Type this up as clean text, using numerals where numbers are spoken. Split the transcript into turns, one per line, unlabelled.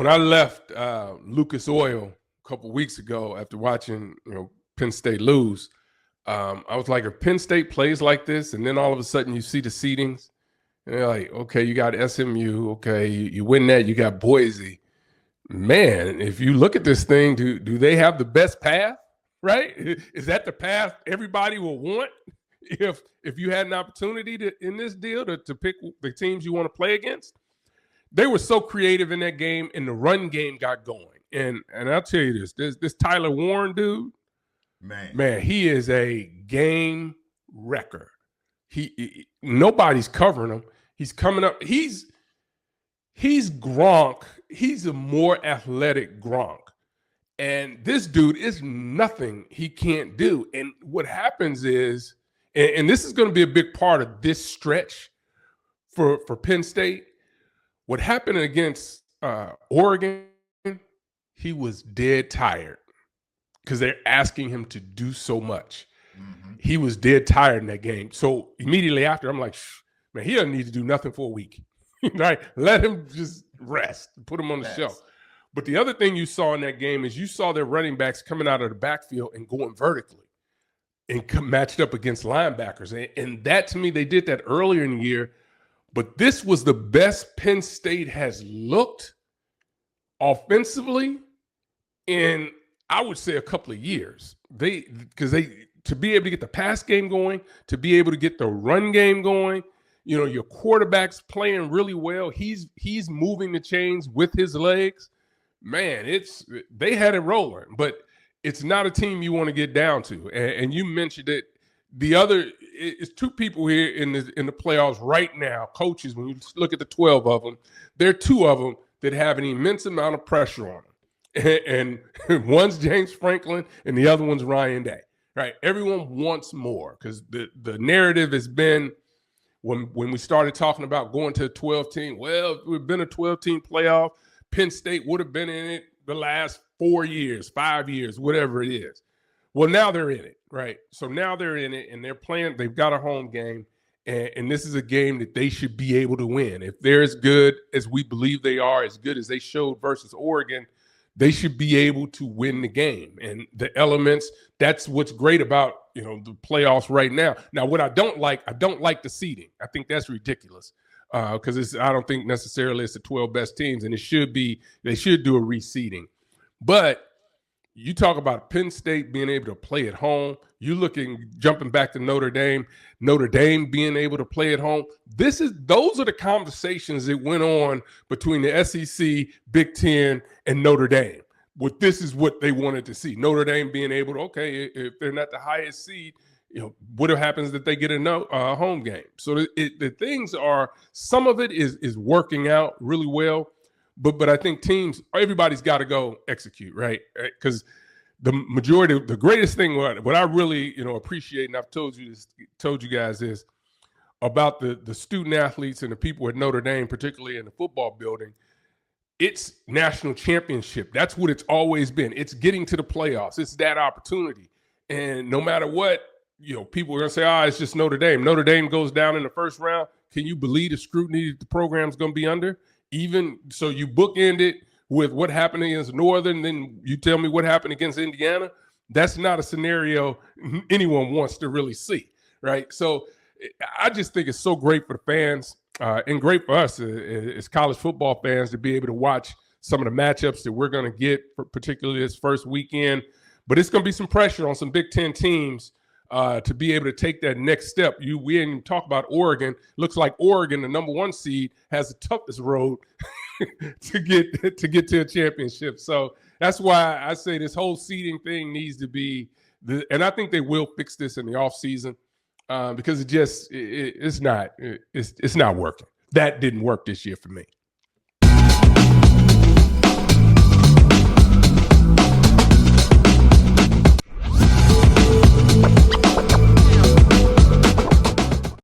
I left Lucas Oil a couple weeks ago after watching Penn State lose, I was like, if Penn State plays like this, and then all of a sudden you see the seedings, and you're like, okay, you got SMU, okay, you win that, you got Boise. Man, if you look at this thing, do they have the best path, right? Is that the path everybody will want if you had an opportunity in this deal to pick the teams you want to play against? They were so creative in that game, and the run game got going. And I'll tell you this Tyler Warren dude, man, he is a game wrecker. He nobody's covering him. He's coming up. He's Gronk. He's a more athletic Gronk. And this dude is nothing he can't do. And what happens is, and this is going to be a big part of this stretch for Penn State, what happened against Oregon, he was dead tired because they're asking him to do so much. Mm-hmm. He was dead tired in that game. So immediately after, I'm like, man, he doesn't need to do nothing for a week. Right? Let him just rest, put him on the shelf. But the other thing you saw in that game is you saw their running backs coming out of the backfield and going vertically and matched up against linebackers. And that, to me, they did that earlier in the year. But this was the best Penn State has looked offensively in, I would say, a couple of years. Because to be able to get the pass game going, to be able to get the run game going, your quarterback's playing really well. He's moving the chains with his legs. Man, they had it rolling, but it's not a team you want to get down to. And you mentioned it. It's two people here in the playoffs right now, coaches. When you look at the 12 of them, there are two of them that have an immense amount of pressure on them. And one's James Franklin, and the other one's Ryan Day. Right? Everyone wants more because the narrative has been, when we started talking about going to a 12-team, well, we've been a 12-team playoff. Penn State would have been in it the last 4 years, 5 years, whatever it is. Well, now they're in it, right? So now they're in it, and they're playing. They've got a home game, and this is a game that they should be able to win. If they're as good as we believe they are, as good as they showed versus Oregon, they should be able to win the game. And the elements, that's what's great about, the playoffs right now. Now, what I don't like the seeding. I think that's ridiculous because I don't think necessarily it's the 12 best teams, and they should do a reseeding. But you talk about Penn State being able to play at home. Jumping back to Notre Dame being able to play at home. Those are the conversations that went on between the SEC, Big Ten, and Notre Dame. This is what they wanted to see. Notre Dame being able to, okay, if they're not the highest seed, what happens if they get a home game? So the things are, some of it is working out really well. But I think everybody's got to go execute, right? Because the greatest thing, what I really appreciate, and I've told you guys this about the student athletes and the people at Notre Dame, particularly in the football building. It's national championship. That's what it's always been. It's getting to the playoffs. It's that opportunity, and no matter what, people are gonna say, it's just Notre Dame. Notre Dame goes down in the first round. Can you believe the scrutiny the program's gonna be under? Even so, you bookend it with what happened against Northern, then you tell me what happened against Indiana. That's not a scenario anyone wants to really see, right? So I just think it's so great for the fans and great for us as college football fans to be able to watch some of the matchups that we're going to get, particularly this first weekend. But it's going to be some pressure on some Big Ten teams to be able to take that next step. We didn't even talk about Oregon. Looks like Oregon, the number one seed, has the toughest road to get to a championship. So that's why I say this whole seeding thing needs to be and I think they will fix this in the offseason because it's not working. That didn't work this year for me.